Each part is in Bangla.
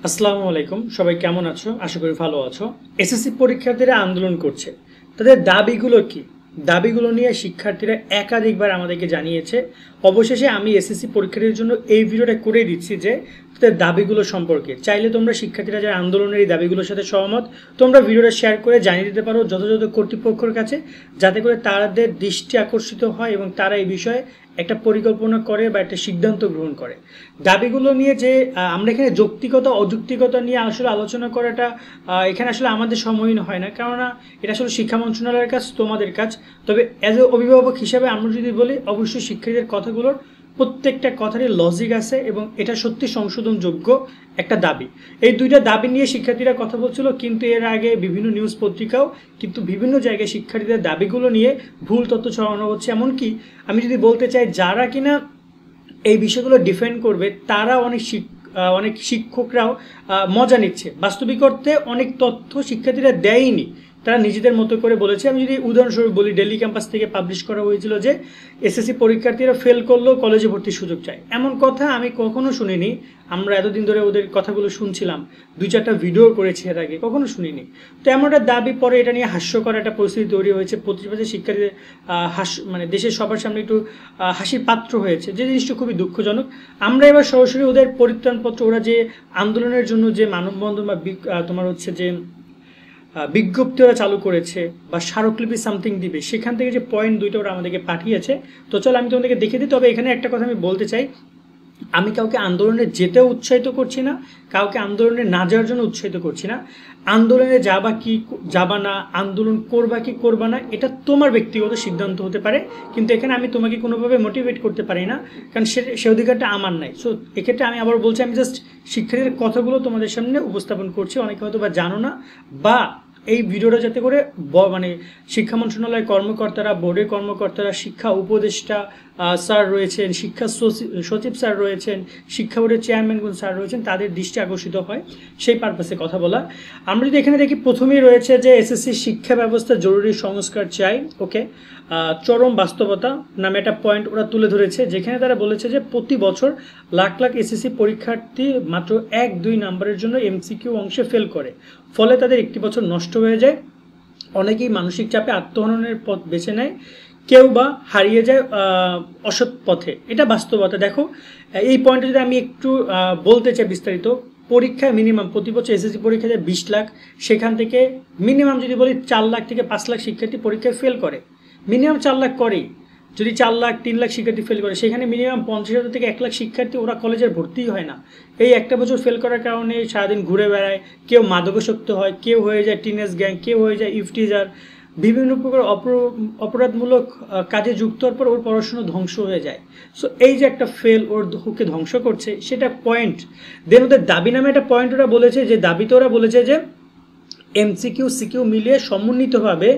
আসসালামু আলাইকুম, সবাই কেমন আছো? আশা করি ভালো আছো। এসএসসি পরীক্ষার্থীরা আন্দোলন করছে, তাদের দাবিগুলো কি? দাবিগুলো নিয়ে শিক্ষার্থীরা একাধিকবার আমাদেরকে জানিয়েছে। অবশেষে আমি এসএসসি পরীক্ষার্থীর জন্য এই ভিডিওটা করে দিচ্ছি যে তাদের দাবিগুলো সম্পর্কে। চাইলে তোমরা শিক্ষার্থীরা যারা আন্দোলনের এই দাবিগুলোর সাথে সহমত, তোমরা ভিডিওটা শেয়ার করে জানিয়ে দিতে পারো যথাযথ কর্তৃপক্ষের কাছে, যাতে করে তাদের দৃষ্টি আকর্ষিত হয় এবং তারা এই বিষয়ে একটা পরিকল্পনা করে বা একটা সিদ্ধান্ত গ্রহণ করে। দাবিগুলো নিয়ে যে আমরা এখানে যৌক্তিকতা অযৌক্তিকতা নিয়ে আসলে আলোচনা করাটা এখানে আসলে আমাদের সময়হীন হয় না, কেননা এটা আসলে শিক্ষা মন্ত্রণালয়ের কাজ, তোমাদের কাজ। তবে অ্যাজ এ অভিভাবক হিসাবে আমরা যদি বলি, অবশ্যই শিক্ষার্থীদের কথাগুলোর প্রত্যেকটা কথারই লজিক আছে এবং এটা সত্যি সংশোধনযোগ্য একটা দাবি। এই দুইটা দাবি নিয়ে শিক্ষার্থীরা কথা বলছিল, কিন্তু এর আগে বিভিন্ন নিউজ পত্রিকাও কিন্তু বিভিন্ন জায়গায় শিক্ষার্থীদের দাবিগুলো নিয়ে ভুল তথ্য ছড়ানো হচ্ছে। এমনকি আমি যদি বলতে চাই, যারা কিনা এই বিষয়গুলো ডিফেন্ড করবে তারা অনেক শিক্ষকরাও মজা নিচ্ছে। বাস্তবিক অর্থে অনেক তথ্য শিক্ষার্থীরা দেয়নি, তারা নিজেদের মতো করে বলেছে। আমি যদি উদাহরণস্বরূপ বলি, দিল্লি ক্যাম্পাস থেকে পাবলিশ করা হয়েছিল যে এসএসসি পরীক্ষার্থীরা ফেল করলেও কলেজে ভর্তির সুযোগ চায়। এমন কথা আমি কখনো শুনিনি। আমরা এতদিন ধরে ওদের কথাগুলো শুনছিলাম, 2-4টা ভিডিও করেছি এর আগে, কখনো শুনিনি। তো এমন একটা দাবি, পরে এটা নিয়ে হাস্যকর একটা পরিস্থিতি তৈরি হয়েছে। প্রতিবাদী শিক্ষার্থীদের মানে দেশের সবার সামনে একটু হাসির পাত্র হয়েছে, যে জিনিসটা খুবই দুঃখজনক। আমরা এবার সরাসরি ওদের পরিত্রাণপত্র, ওরা যে আন্দোলনের জন্য যে মানববন্ধন বা তোমার হচ্ছে যে বিজ্ঞপ্তি ওরা চালু করেছে বা স্মারকলিপি সামথিং দিবে, সেখান থেকে যে পয়েন্ট 2টা ওরা আমাদেরকে পাঠিয়েছে। তো চলো আমি তোমাদেরকে দেখে দিই। তবে এখানে একটা কথা আমি বলতে চাই, আমি কাউকে আন্দোলনে যেতেও উৎসাহিত করছি না, কাউকে আন্দোলনে না যাওয়ার জন্য উৎসাহিত করছি না। আন্দোলনে যাবা কি যাবা না, আন্দোলন করবা কি করবা না, এটা তোমার ব্যক্তিগত সিদ্ধান্ত হতে পারে, কিন্তু এখানে আমি তোমাকে কোনোভাবে মোটিভেট করতে পারি না, কারণ সে অধিকারটা আমার নাই। সো এক্ষেত্রে আমি আবার বলছি, আমি জাস্ট শিক্ষার্থীদের কথাগুলো তোমাদের সামনে উপস্থাপন করছি। অনেকে হয়তো বা জানো না, বা এই ভিডিওটা যাতে করে মানে শিক্ষা মন্ত্রণালয়ের কর্মকর্তারা, বোর্ডের কর্মকর্তারা, শিক্ষা উপদেষ্টা স্যার রয়েছেন, শিক্ষা সচিব স্যার রয়েছেন, শিক্ষা বোর্ডের চেয়ারম্যানগুলো স্যার রয়েছেন, তাদের দৃষ্টি আকর্ষিত হয়, সেই পারপাসে কথা বলা। আমরা যদি এখানে দেখি, প্রথমেই রয়েছে যে এসএসসি শিক্ষা ব্যবস্থা জরুরি সংস্কার চাই। ওকে, চরম বাস্তবতা নামে একটা পয়েন্ট ওরা তুলে ধরেছে, যেখানে তারা বলেছে যে প্রতি বছর লাখ লাখ এসএসসি পরীক্ষার্থী মাত্র 1-2 নাম্বারের জন্য এমসিকিউ অংশে ফেল করে, ফলে তাদের একটি বছর নষ্ট হয়ে যায়। অনেকেই মানসিক চাপে আত্মহননের পথ বেছে নেয়, কেউ বা হারিয়ে যায় অসৎ পথে। এটা বাস্তবতা। দেখো, এই পয়েন্টে যদি আমি একটু বলতে চাই বিস্তারিত, পরীক্ষায় মিনিমাম প্রতি বছর এসএসসি পরীক্ষায় 20 লাখ, সেখান থেকে মিনিমাম যদি বলি 4 লাখ থেকে 5 লাখ শিক্ষার্থী পরীক্ষায় ফেল করে। মিনিমাম 4 লাখ করেই। যদি 4 লাখ 3 লাখ শিক্ষার্থী ফেল করে, সেখানে মিনিমাম 50,000 থেকে 1 লাখ শিক্ষার্থী ওরা কলেজের ভর্তিই হয় না। এই একটা বছর ফেল করার কারণে সারাদিন ঘুরে বেড়ায়, কেউ মাদকাসক্ত হয়, কেউ হয়ে যায় টিনেজ গ্যাং, কেউ হয়ে যায় ইফটিজার, বিভিন্ন প্রকার অপরাধমূলক কাজে যুক্ত হওয়ার পর ওর পড়াশুনো ধ্বংস হয়ে যায়। সো এই যে একটা ফেল ওকে ধ্বংস করছে, সেটা পয়েন্ট। দেন ওদের দাবি নামে একটা পয়েন্ট ওরা বলেছে, যে দাবিতে ওরা বলেছে যে এমসিকিউ সিকিউ মিলিয়ে সমন্বিতভাবে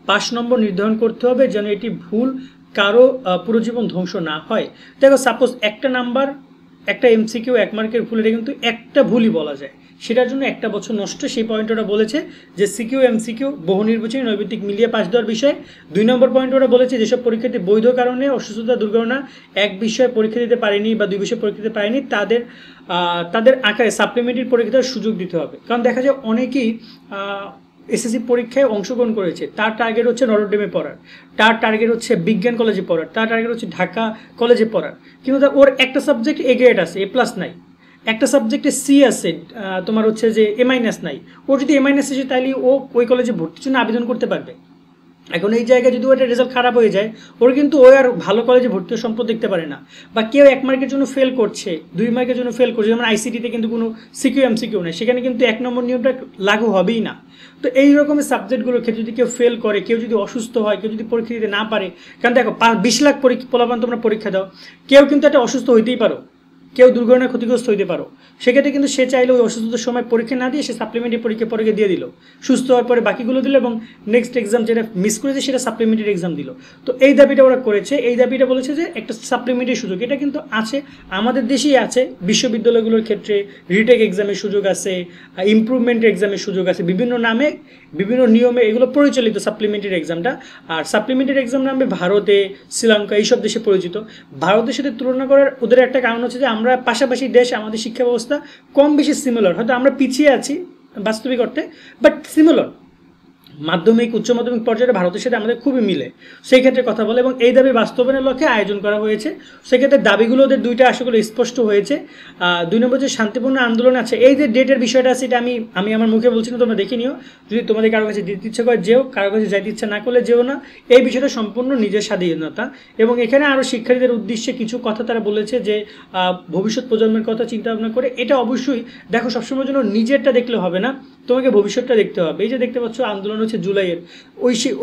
5 নম্বর নির্ধারণ করতে হবে, যেন এটি ভুল কারো পুরো জীবন ধ্বংস না হয়। দেখো, সাপোজ একটা নাম্বার, একটা এমসিকিউ 1 মার্কের ভুল, এটা কিন্তু একটা ভুলই বলা যায়, সেটার জন্য একটা বছর নষ্ট। সেই পয়েন্ট ওরা বলেছে যে সিকিউ এমসিকিউ বহু নির্বাচনী নৈবিত্তিক মিলিয়ে পাস দেওয়ার বিষয়। 2 নম্বর পয়েন্ট ওরা বলেছে, যেসব পরীক্ষার্থী বৈধ কারণে অসুস্থতা দুর্ঘটনা এক বিষয়ে পরীক্ষা দিতে পারেনি বা 2 বিষয়ে পরীক্ষা দিতে পারেনি, তাদের আকারে সাপ্লিমেন্টারি পরীক্ষা দেওয়ার সুযোগ দিতে হবে। কারণ দেখা যায় অনেকেই এসএসসি পরীক্ষায় অংশগ্রহণ করেছে, তার টার্গেট হচ্ছে নটরডেমে পড়ার, তার টার্গেট হচ্ছে বিজ্ঞান কলেজে পড়ার, তার টার্গেট হচ্ছে ঢাকা কলেজে পড়ার, কিন্তু ওর একটা সাবজেক্ট এ গ্রেড আছে, A+ নাই, একটা সাবজেক্টে সি আছে, তোমার হচ্ছে যে A- নাই। ওর যদি A- এসে, তাহলে ও ওই কলেজে ভর্তির জন্য আবেদন করতে পারবে। এখন এই জায়গায় যদি ওটা রেজাল্ট খারাপ হয়ে যায়, ওর কিন্তু ওই আর ভালো কলেজে ভর্তি সম্পদ দেখতে পারে না। বা কেউ 1 মার্কের জন্য ফেল করছে, 2 মার্কের জন্য ফেল করছে, যেমন আইসিটিতে কিন্তু কোনো সিকিউ এমসিকিউ নেই, সেখানে কিন্তু 1 নম্বর নিয়মটা লাগু হবেই না। তো এই রকমের সাবজেক্টগুলোর ক্ষেত্রে যদি কেউ ফেল করে, কেউ যদি অসুস্থ হয়, কেউ যদি পরীক্ষা দিতে না পারে, কারণ দেখো 20 লাখ পোলাপান তোমরা পরীক্ষা দাও, কেউ কিন্তু একটা অসুস্থ হইতেই পারো, কেউ দুর্ঘটনায় ক্ষতিগ্রস্ত হইতে পারো, সেক্ষেত্রে কিন্তু সে চাইলে ওই অসুস্থতার সময় পরীক্ষা না দিয়ে সে সাপ্লিমেন্টারি পরীক্ষা দিয়ে দিল, সুস্থ হওয়ার পরে বাকিগুলো দিল, এবং নেক্সট এক্সাম যেটা মিস করেছে সেটা সাপ্লিমেন্টারি এক্সাম দিল। তো এই দাবিটা ওরা করেছে, এই দাবিটা বলেছে যে একটা সাপ্লিমেন্টারি সুযোগ, এটা কিন্তু আছে, আমাদের দেশেই আছে। বিশ্ববিদ্যালয়গুলোর ক্ষেত্রে রিটেক এক্সামের সুযোগ আছে, ইমপ্রুভমেন্ট এক্সামের সুযোগ আছে, বিভিন্ন নামে বিভিন্ন নিয়মে এগুলো পরিচালিত সাপ্লিমেন্টারি এক্সামটা। আর সাপ্লিমেন্টারি এক্সাম নামে ভারতে, শ্রীলঙ্কা, এইসব দেশে পরিচিত। ভারতের সাথে তুলনা করার ওদের একটা কারণ হচ্ছে যে আমরা পাশাপাশি দেশ, আমাদের শিক্ষা ব্যবস্থা কম বেশি সিমিলার, হয়তো আমরা পিছিয়ে আছি বাস্তবিক অর্থে, বাট সিমিলার। মাধ্যমিক উচ্চ মাধ্যমিক পর্যায়ে ভারতের সাথে আমাদের খুবই মিলে, সেই ক্ষেত্রে কথা বলে এবং এই দাবি বাস্তবায়নের লক্ষ্যে আয়োজন করা হয়েছে। সেক্ষেত্রে দাবিগুলো ওদের দুইটা আশা করি স্পষ্ট হয়েছে। 2 নম্বর যে শান্তিপূর্ণ আন্দোলন আছে, এই যে ডেটের বিষয়টা আছে, এটা আমি আমার মুখে বলছি না, তোমরা দেখে নিও। যদি তোমাদের কারো কাছে যেতে ইচ্ছা করে যেও, কারো কাছে যাইতে ইচ্ছা না করলে যেও না। এই বিষয়টা সম্পূর্ণ নিজের স্বাধীনতা। এবং এখানে আরও শিক্ষার্থীদের উদ্দেশ্যে কিছু কথা তারা বলেছে যে ভবিষ্যৎ প্রজন্মের কথা চিন্তা ভাবনা করে। এটা অবশ্যই দেখো, সবসময় জন্য নিজেরটা দেখলে হবে না, তোমাকে ভবিষ্যৎটা দেখতে হবে। এই যে দেখতে পাচ্ছ আন্দোলন হচ্ছে জুলাইয়ের,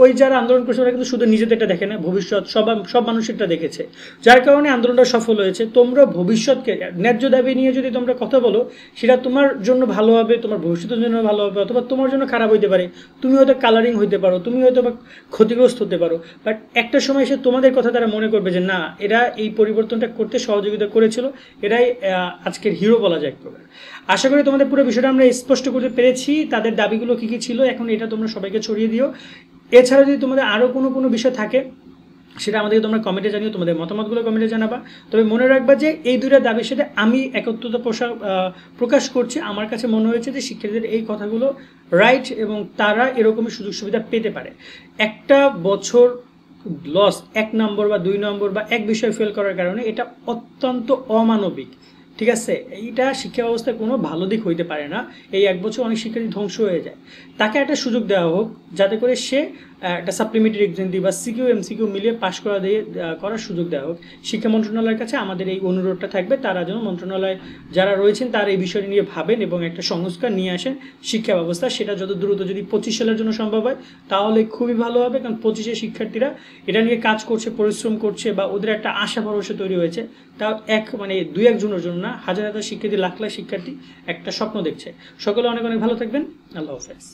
ওই যারা আন্দোলন করছে ওরা কিন্তু শুধু নিজেদেরটা দেখে না, ভবিষ্যৎ সব মানুষেরটা দেখেছে, যার কারণে আন্দোলনটা সফল হয়েছে। তোমরা ভবিষ্যৎকে ন্যায্য দাবি নিয়ে যদি তোমরা কথা বলো, সেটা তোমার জন্য ভালো হবে, তোমার ভবিষ্যতের জন্য ভালো হবে, অথবা তোমার জন্য খারাপ হইতে পারে। তুমি হয়তো কালারিং হইতে পারো, তুমি হয়তো বা ক্ষতিগ্রস্ত হতে পারো, বাট একটা সময় এসে তোমাদের কথা তারা মনে করবে যে না, এরা এই পরিবর্তনটা করতে সহযোগিতা করেছিল, এরাই আজকের হিরো বলা যায় এক প্রকার। আশা করি তোমাদের পুরো বিষয়টা আমরা স্পষ্ট করতে পেরেছি, তাদের দাবিগুলো কী কী ছিল। এখন এটা তোমরা সবাইকে ছড়িয়ে দিও। এছাড়া যদি তোমাদের আরও কোনো বিষয় থাকে, সেটা আমাদেরকে তোমরা কমেন্টে জানিও, তোমাদের মতামতগুলো কমেন্টে জানাবা। তবে মনে রাখবা যে এই দুইটা দাবির সাথে আমি একত্রতা প্রকাশ করছি। আমার কাছে মনে হয়েছে যে শিক্ষার্থীদের এই কথাগুলো রাইট এবং তারা এরকমই সুযোগ সুবিধা পেতে পারে। একটা বছর লস 1 নম্বর বা 2 নম্বর বা এক বিষয় ফেল করার কারণে, এটা অত্যন্ত অমানবিক। ঠিক আছে, এইটা শিক্ষা ব্যবস্থায় কোনো ভালো দিক হইতে পারে না। এই 1 বছর অনেক শিক্ষার্থী ধ্বংস হয়ে যায়। তাকে একটা সুযোগ দেওয়া হোক, যাতে করে সে একটা সাপ্লিমেন্টারি এক্সাম দিয়ে বা সিকিউ এমসিকিউ মিলিয়ে পাশ করার সুযোগ দেওয়া হোক। শিক্ষা মন্ত্রণালয়ের কাছে আমাদের এই অনুরোধটা থাকবে, তারা যেন মন্ত্রণালয় যারা রয়েছেন তারা এই বিষয়টি নিয়ে ভাবেন এবং একটা সংস্কার নিয়ে আসেন শিক্ষা ব্যবস্থা। সেটা যত দ্রুত, যদি 25 সালের জন্য সম্ভব হয় তাহলে খুবই ভালো হবে, কারণ 25-এ শিক্ষার্থীরা এটা নিয়ে কাজ করছে, পরিশ্রম করছে, বা ওদের একটা আশা ভরসা তৈরি হয়েছে। তাও 2-1 জনের জন্য না, হাজার হাজার শিক্ষার্থী, লাখ লাখ শিক্ষার্থী একটা স্বপ্ন দেখছে। সকলে অনেক অনেক ভালো থাকবেন। আল্লাহ হাফেজ।